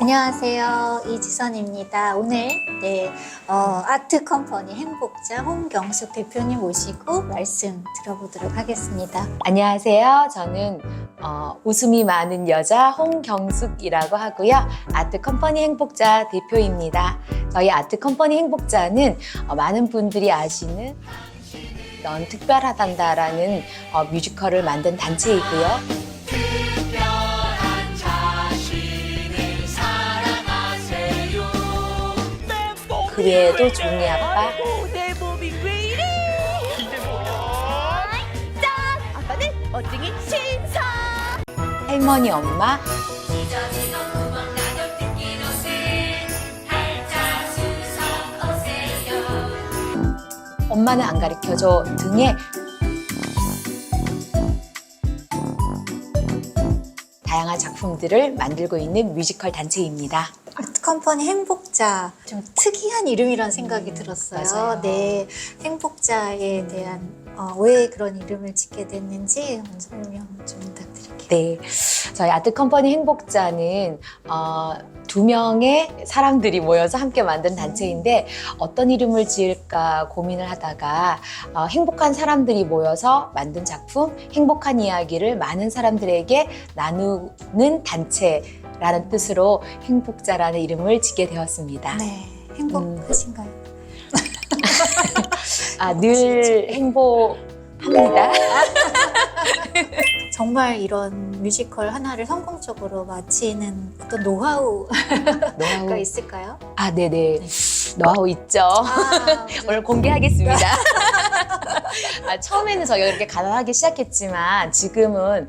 안녕하세요. 이지선입니다. 오늘 아트 컴퍼니 행복자 홍경숙 대표님 모시고 말씀 들어보도록 하겠습니다. 안녕하세요. 저는 웃음이 많은 여자 홍경숙이라고 하고요. 아트 컴퍼니 행복자 대표입니다. 저희 아트 컴퍼니 행복자는 많은 분들이 아시는 넌 특별하단다라는 뮤지컬을 만든 단체이고요. 그 외에도 종이 아빠, 내 몸이 왜 이래? 이게 뭐야? 짠! 아빠는 어증이 신사! 할머니 엄마, 엄마는 안 가르쳐줘 등의 다양한 작품들을 만들고 있는 뮤지컬 단체입니다. 아트 컴퍼니 행복자, 좀 특이한 이름이라는 생각이 들었어요. 맞아요. 네, 행복자에 대한 왜 그런 이름을 짓게 됐는지 설명 좀 부탁드릴게요. 네, 저희 아트 컴퍼니 행복자는 2명의 사람들이 모여서 함께 만든 단체인데 어떤 이름을 지을까 고민을 하다가 행복한 사람들이 모여서 만든 작품, 행복한 이야기를 많은 사람들에게 나누는 단체라는 뜻으로 행복자라는 이름을 짓게 되었습니다. 네, 행복하신가요? 늘 행복합니다. 정말 이런 뮤지컬 하나를 성공적으로 마치는 어떤 노하우가 노하우. 있을까요? 네네. 노하우 있죠. 오늘 공개하겠습니다. 처음에는 저희가 이렇게 가난하게 시작했지만 지금은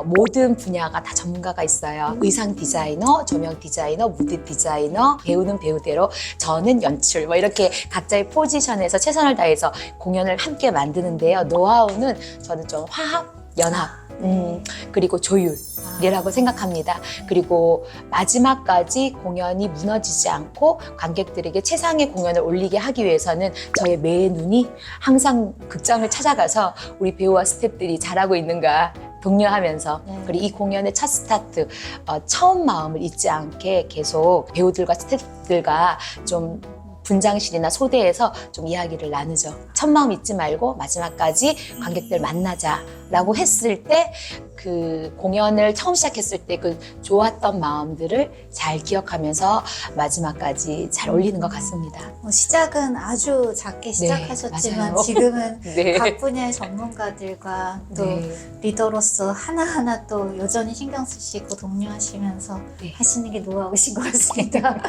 모든 분야가 다 전문가가 있어요. 의상 디자이너, 조명 디자이너, 무대 디자이너, 배우는 배우대로, 저는 연출, 이렇게 각자의 포지션에서 최선을 다해서 공연을 함께 만드는데요. 노하우는 저는 좀 화합, 연합, 그리고 조율이라고 생각합니다. 그리고 마지막까지 공연이 무너지지 않고 관객들에게 최상의 공연을 올리게 하기 위해서는 저의 매의 눈이 항상 극장을 찾아가서 우리 배우와 스태프들이 잘하고 있는가 독려하면서, 그리고 이 공연의 첫 스타트, 처음 마음을 잊지 않게 계속 배우들과 스태프들과 좀 분장실이나 소대에서 좀 이야기를 나누죠. 첫 마음 잊지 말고 마지막까지 관객들 만나자라고 했을 때 그 공연을 처음 시작했을 때 그 좋았던 마음들을 잘 기억하면서 마지막까지 잘 올리는 것 같습니다. 시작은 아주 작게 시작하셨지만 맞아요. 지금은 네. 각 분야의 전문가들과 또 리더로서 하나하나 또 여전히 신경 쓰시고 독려하시면서 하시는 게 노하우신 것 같습니다.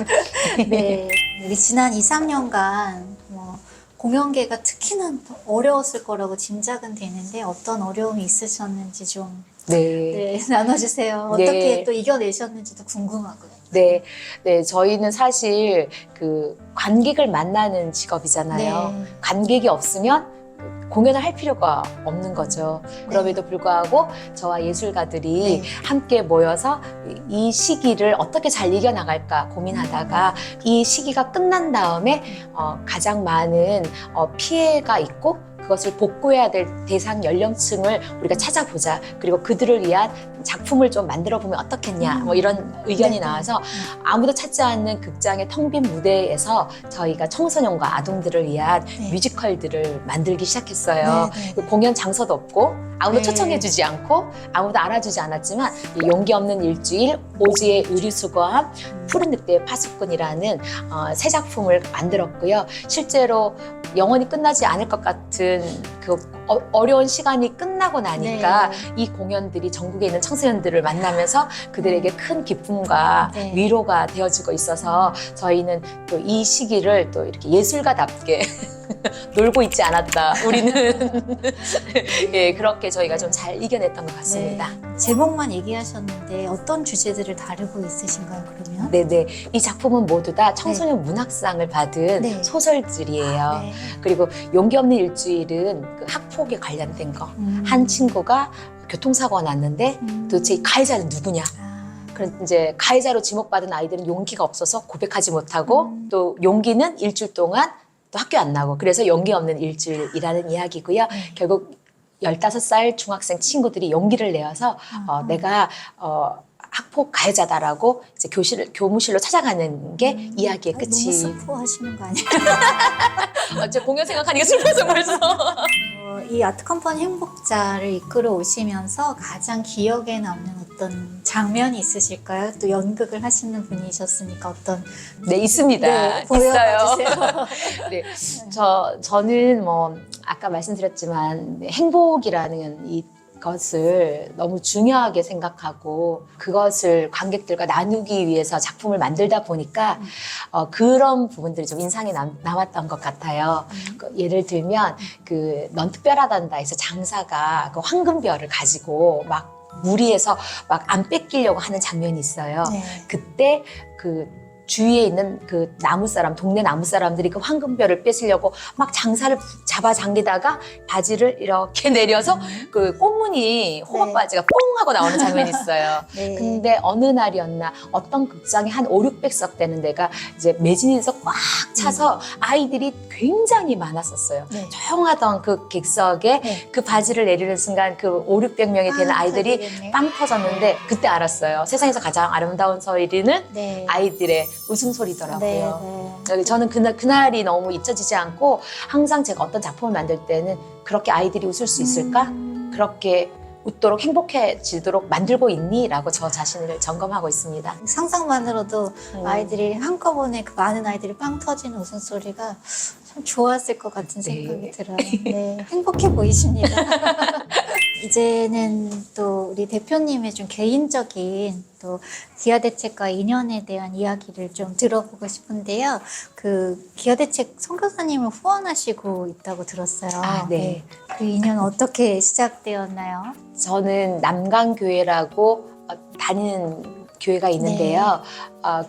네, 우리 지난 2, 3년간 공연계가 특히나 어려웠을 거라고 짐작은 되는데 어떤 어려움이 있으셨는지 좀 나눠주세요. 어떻게 또 이겨내셨는지도 궁금하고요. 네, 저희는 사실 그 관객을 만나는 직업이잖아요. 관객이 없으면 공연을 할 필요가 없는 거죠. 그럼에도 불구하고 저와 예술가들이 함께 모여서 이 시기를 어떻게 잘 이겨나갈까 고민하다가 이 시기가 끝난 다음에 가장 많은 피해가 있고 그것을 복구해야 될 대상 연령층을 우리가 찾아보자. 그리고 그들을 위한 작품을 좀 만들어 보면 어떻겠냐. 이런 의견이 나와서 아무도 찾지 않는 극장의 텅 빈 무대에서 저희가 청소년과 아동들을 위한 뮤지컬들을 만들기 시작했어요. 공연 장소도 없고 아무도 초청해주지 않고 아무도 알아주지 않았지만 용기 없는 일주일, 오지의 의류수거함, 푸른 늑대의 파수꾼이라는 새 작품을 만들었고요. 실제로 영원히 끝나지 않을 것 같은 그 어려운 시간이 끝나고 나니까 이 공연들이 전국에 있는 청소년들을 만나면서 그들에게 큰 기쁨과 위로가 되어주고 있어서 저희는 또 이 시기를 또 이렇게 예술가답게 놀고 있지 않았다. 우리는 그렇게 저희가 좀 잘 이겨냈던 것 같습니다. 제목만 얘기하셨는데 어떤 주제들을 다루고 있으신가요, 그러면? 이 작품은 모두 다 청소년 문학상을 받은 소설들이에요. 그리고 용기 없는 일주일은 그 학폭에 관련된 거. 한 친구가 교통사고가 났는데 도대체 이 가해자는 누구냐? 그런 이제 가해자로 지목받은 아이들은 용기가 없어서 고백하지 못하고 또 용기는 일주일 동안 또 학교 안 나고 그래서 용기 없는 일주일이라는 이야기고요. 결국 15살 중학생 친구들이 용기를 내어서 내가 학폭 가해자다라고 이제 교무실로 찾아가는 게 이야기의 너무 끝이. 스포하시는 거 아니에요? 제 공연 생각하니까 슬퍼서 벌써. 이 아트 컴퍼니 행복자를 이끌어 오시면서 가장 기억에 남는 어떤 장면이 있으실까요? 또 연극을 하시는 분이셨으니까 어떤 네, 있습니다. 네, 있어요. 보여주세요. 네, 저는 뭐 아까 말씀드렸지만 행복이라는 이 것을 너무 중요하게 생각하고 그것을 관객들과 나누기 위해서 작품을 만들다 보니까 그런 부분들이 좀 인상에 남았던 것 같아요. 예를 들면 넌 특별하단다 해서 장사가 그 황금별을 가지고 막 무리해서 막 안 뺏기려고 하는 장면이 있어요. 네. 그때 그 주위에 있는 그 동네 나무 사람들이 그 황금별을 뺏으려고 막 장사를 잡아당기다가 바지를 이렇게 내려서 그 꽃무늬 호박 네. 바지가 뽕 하고 나오는 장면이 있어요. 네. 근데 어느 날이었나 어떤 극장이 한 5, 600석 되는 데가 이제 매진해서 꽉 차서 아이들이 굉장히 많았었어요. 네. 조용하던 그 객석에 네. 그 바지를 내리는 순간 그 5, 600명이 되는 아이들이 그러겠네요. 빵 터졌는데 그때 알았어요. 세상에서 가장 아름다운 소리는 네. 아이들의 웃음소리더라고요. 네. 저는 그날이 너무 잊혀지지 않고 항상 제가 어떤 작품을 만들 때는 그렇게 아이들이 웃을 수 있을까? 그렇게 웃도록 행복해지도록 만들고 있니? 라고 저 자신을 점검하고 있습니다. 상상만으로도 아이들이 한꺼번에 그 많은 아이들이 빵 터지는 웃음소리가 참 좋았을 것 같은 생각이 네. 들어요. 네, 행복해 보이십니다. 이제는 또 우리 대표님의 좀 개인적인 또 기아대책과 인연에 대한 이야기를 좀 들어보고 싶은데요. 그 기아대책 선교사님을 후원하시고 있다고 들었어요. 아, 네. 그 인연 어떻게 시작되었나요? 저는 남강교회라고 다니는 교회가 있는데요.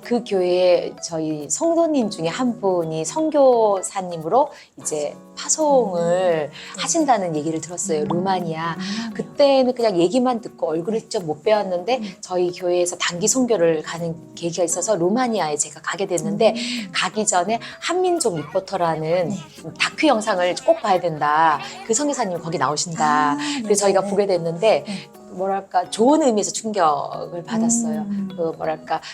그 교회에 저희 성도님 중에 한 분이 선교사님으로 이제 파송을 하신다는 얘기를 들었어요. 루마니아. 그때는 그냥 얘기만 듣고 얼굴을 직접 못 뵈었는데 저희 교회에서 단기 선교를 가는 계기가 있어서 루마니아에 제가 가게 됐는데 가기 전에 한민족 리포터라는 다큐 영상을 꼭 봐야 된다. 그 선교사님이 거기 나오신다. 그래서 저희가 보게 됐는데 뭐랄까 좋은 의미에서 충격을 받았어요.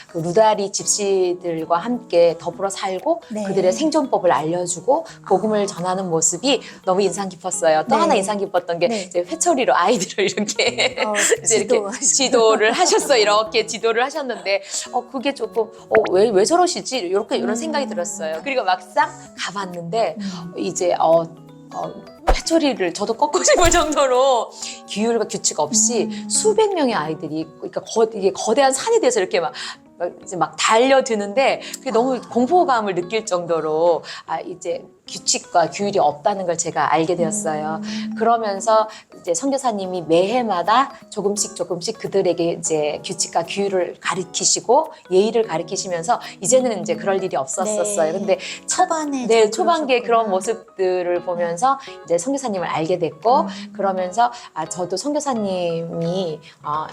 그 루다리 집시들과 함께 더불어 살고 네. 그들의 생존법을 알려주고 복음을 전하는 모습이 너무 인상 깊었어요. 또 네. 하나 인상 깊었던 게 네. 이제 회초리로 아이들을 이렇게 이제 이렇게 지도. 지도를 하셨어요. 이렇게 지도를 하셨는데 그게 조금 왜 저러시지? 이런 생각이 들었어요. 그리고 막상 가봤는데 이제 회초리를 저도 꺾고 싶을 정도로 규율과 규칙 없이 수백 명의 아이들이 그러니까 이게 거대한 산이 돼서 이렇게 이제 막 달려드는데 그게 너무 공포감을 느낄 정도로 이제 규칙과 규율이 없다는 걸 제가 알게 되었어요. 그러면서 이제 선교사님이 매해마다 조금씩 그들에게 이제 규칙과 규율을 가르치시고 예의를 가르치시면서 이제는 이제 그럴 일이 없었었어요. 네. 근데 초반에 네, 좀 초반기에 그런 그러셨구나. 모습들을 보면서 이제 선교사님을 알게 됐고 그러면서 저도 선교사님이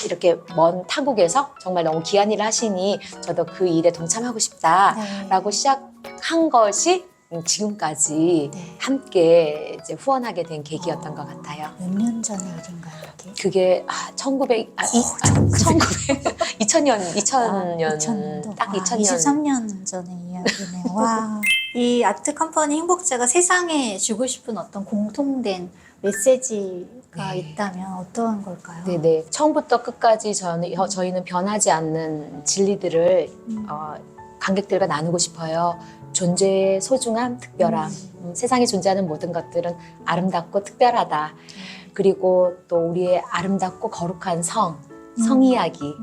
이렇게 먼 타국에서 정말 너무 귀한 일을 하시니 저도 그 일에 동참하고 싶다라고 시작한 것이 지금까지 네. 함께 이제 후원하게 된 계기였던 것 같아요. 몇 년 전의 일인가요, 이게? 그게 2000년 2000년도. 딱 2000년 23년 전의 이야기네요. 와. 이 아트 컴퍼니 행복자가 세상에 주고 싶은 어떤 공통된 메시지가 네. 있다면 어떠한 걸까요? 네네. 처음부터 끝까지 저희는 변하지 않는 진리들을 관객들과 나누고 싶어요. 존재의 소중함, 특별함. 세상에 존재하는 모든 것들은 아름답고 특별하다. 그리고 또 우리의 아름답고 거룩한 성 이야기.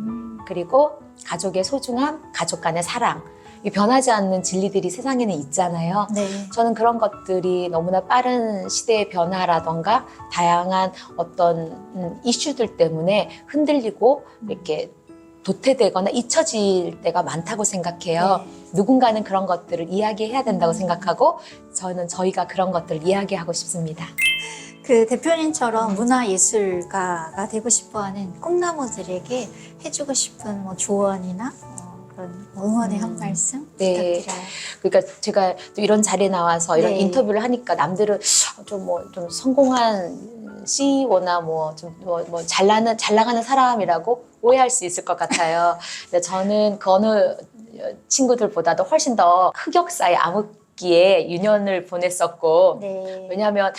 그리고 가족의 소중함, 가족 간의 사랑. 이 변하지 않는 진리들이 세상에는 있잖아요. 네. 저는 그런 것들이 너무나 빠른 시대의 변화라던가 다양한 어떤 이슈들 때문에 흔들리고 이렇게 도태되거나 잊혀질 때가 많다고 생각해요. 네. 누군가는 그런 것들을 이야기해야 된다고 생각하고 저는 저희가 그런 것들을 이야기하고 싶습니다. 그 대표님처럼 문화예술가가 되고 싶어하는 꿈나무들에게 해주고 싶은 뭐 조언이나 그런 응원의 한 말씀 네. 부탁드려요. 그러니까 제가 또 이런 자리에 나와서 이런 네. 인터뷰를 하니까 남들은 좀 성공한 CEO나 잘 나가는 사람이라고 오해할 수 있을 것 같아요. 근데 저는 그 어느 친구들보다도 훨씬 더 흑역사의 암흑기에 유년을 보냈었고 네. 왜냐하면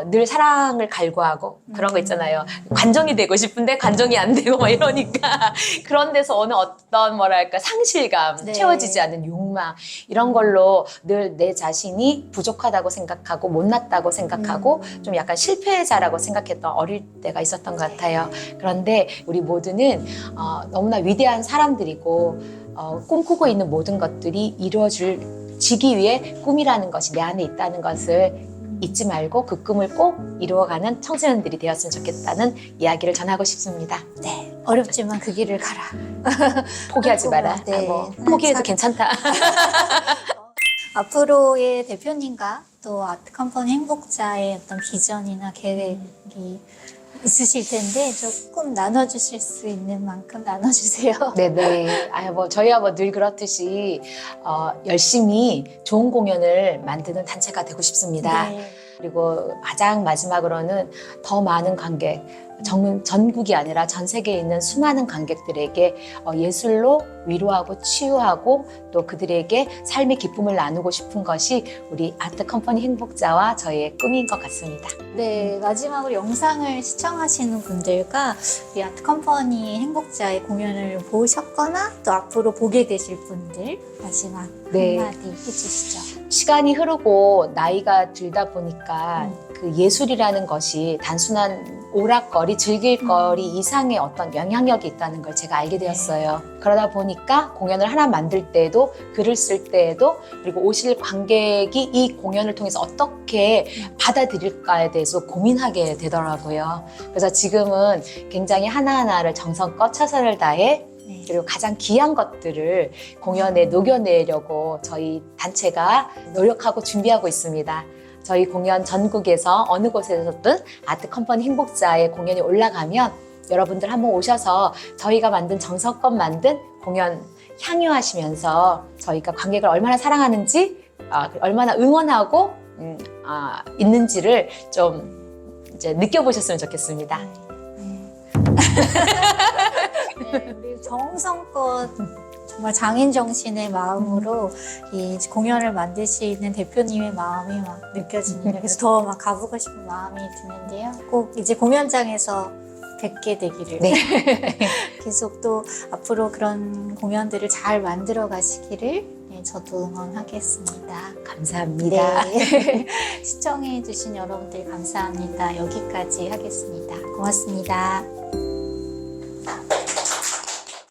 늘 사랑을 갈구하고 그런 거 있잖아요. 관종이 되고 싶은데 관종이 안 되고 막 이러니까 그런 데서 오는 어떤 뭐랄까 상실감, 네. 채워지지 않는 욕망 이런 걸로 늘 내 자신이 부족하다고 생각하고 못났다고 생각하고 좀 약간 실패자라고 생각했던 어릴 때가 있었던 것 같아요. 그런데 우리 모두는 너무나 위대한 사람들이고 꿈꾸고 있는 모든 것들이 이루어지기 위해 꿈이라는 것이 내 안에 있다는 것을 잊지 말고 그 꿈을 꼭 이루어가는 청소년들이 되었으면 좋겠다는 이야기를 전하고 싶습니다. 네. 어렵지만 그 길을 가라. 포기하지 마라. 네. 포기해도 괜찮다. 앞으로의 대표님과 또 아트컴퍼니 행복자의 어떤 비전이나 계획이 있으실 텐데 조금 나눠주실 수 있는 만큼 나눠주세요. 네네. 저희야 늘 그렇듯이 열심히 좋은 공연을 만드는 단체가 되고 싶습니다. 네. 그리고 가장 마지막으로는 더 많은 관객, 전국이 아니라 전 세계에 있는 수많은 관객들에게 예술로 위로하고 치유하고 또 그들에게 삶의 기쁨을 나누고 싶은 것이 우리 아트컴퍼니 행복자와 저희의 꿈인 것 같습니다. 네, 마지막으로 영상을 시청하시는 분들과 이 아트컴퍼니 행복자의 공연을 보셨거나 또 앞으로 보게 되실 분들 마지막 네. 한마디 해주시죠. 시간이 흐르고 나이가 들다 보니까 그 예술이라는 것이 단순한 오락거리, 즐길거리 이상의 어떤 영향력이 있다는 걸 제가 알게 되었어요. 그러다 보니까 공연을 하나 만들 때에도 글을 쓸 때에도 그리고 오실 관객이 이 공연을 통해서 어떻게 받아들일까에 대해서 고민하게 되더라고요. 그래서 지금은 굉장히 하나하나를 정성껏 최선을 다해 네. 그리고 가장 귀한 것들을 공연에 녹여내려고 저희 단체가 노력하고 준비하고 있습니다. 저희 공연 전국에서 어느 곳에서든 아트컴퍼니 행복자의 공연이 올라가면 여러분들 한번 오셔서 저희가 만든 정성껏 만든 공연 향유하시면서 저희가 관객을 얼마나 사랑하는지 얼마나 응원하고 있는지를 좀 이제 느껴보셨으면 좋겠습니다. 네, 우리 정성껏 정말 장인 정신의 마음으로 이 공연을 만드시는 대표님의 마음이 막 느껴지니까 그래서 더 막 가보고 싶은 마음이 드는데요. 꼭 이제 공연장에서 뵙게 되기를. 네. 계속 또 앞으로 그런 공연들을 잘 만들어 가시기를 네, 저도 응원하겠습니다. 감사합니다. 네. 시청해주신 여러분들 감사합니다. 여기까지 하겠습니다. 고맙습니다.